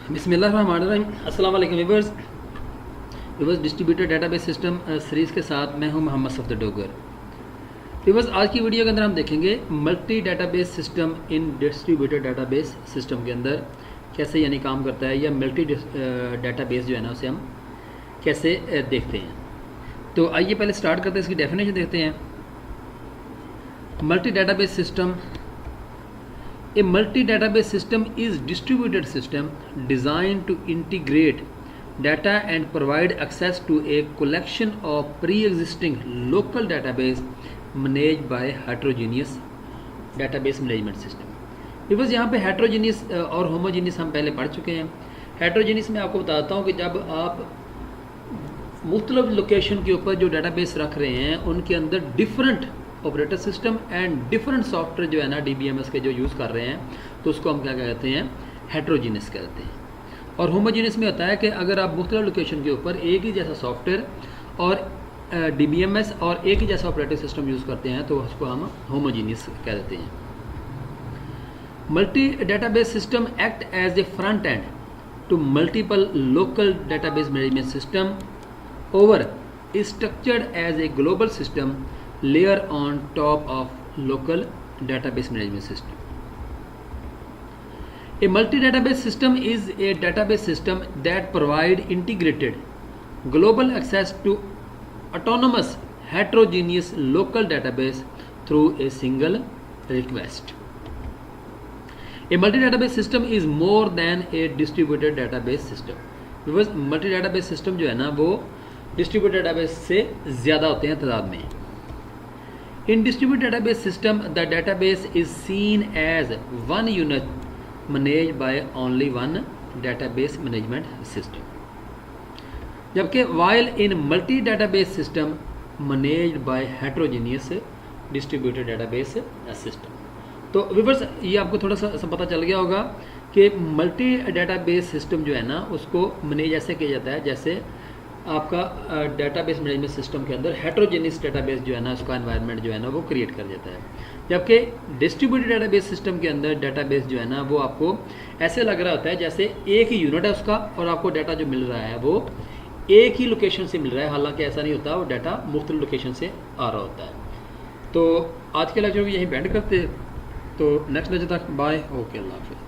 बिस्मिल्लाहिर्रहमानिर्रहीम। अस्सलाम वालेकुम viewers. Distributed database system series के साथ मैं हूं मोहम्मद सफदर डोगर। व्यूअर्स, आज की वीडियो के अंदर हम देखेंगे multi database system in distributed database system के अंदर कैसे यानी काम करता है, या मल्टी डेटाबेस जो है ना उसे हम कैसे देखते हैं। तो आइए पहले स्टार्ट करते हैं, इसकी डेफिनेशन देखते हैं। Multi database system, a multi-database system is distributed system designed to integrate data and provide access to a collection of pre-existing local database managed by heterogeneous database management system। Because यहाँ पे heterogeneous और homogeneous हम पहले पढ़ चुके हैं। heterogeneous में आपको बताता हूँ कि जब आप मुख्तलिफ लोकेशन के ऊपर जो डेटाबेस रख रहे हैं उनके अंदर different operator system and different software जो है ना DBMS के जो यूज़ कर रहे हैं, तो उसको हम क्या कहते हैं, हेट्रोजीनियस कहते हैं। और होमोजीनियस में होता है कि अगर आप मुख्तलिफ लोकेशन के ऊपर एक ही जैसा सॉफ्टवेयर और DBMS और एक ही जैसा ऑपरेटिंग सिस्टम यूज़ करते हैं तो उसको हम होमोजीनियस कह देते हैं। Multi database system act as a front end to multiple local database management system over structured as a global system layer on top of local database management system. A multi-database system is a database system that provide integrated global access to autonomous heterogeneous local database through a single request. A multi-database system is more than a distributed database system. Because multi-database system जो है ना वो distributed database से ज़्यादा होते हैं तादाद में। In distributed database system, the database is seen as one unit managed by only one database management system. जबकि while in multi-database system managed by heterogeneous distributed database system. तो व्यूअर्स, ये आपको थोड़ा सा पता चल गया होगा कि मल्टी डेटाबेस सिस्टम जो है ना उसको मैनेज ऐसे किया जाता है जैसे आपका डेटाबेस मैनेजमेंट सिस्टम के अंदर हेट्रोजेनियस डेटाबेस जो है ना उसका एनवायरनमेंट जो है ना वो क्रिएट कर देता है। जबकि डिस्ट्रीब्यूटेड डेटाबेस सिस्टम के अंदर डेटाबेस जो है ना वो आपको ऐसे लग रहा होता है जैसे एक ही यूनिट है उसका और आपको डाटा जो मिल रहा है वो एक ही लोकेशन से मिल रहा है, हालांकि ऐसा नहीं होता, वो डाटा मुख्तलिफ लोकेशन से आ रहा होता है। तो आज के लेक्चर को यहीं बैंड करते हैं। तो नेक्स्ट लेक्चर तक बाय, ओके, अल्लाह हाफिज़।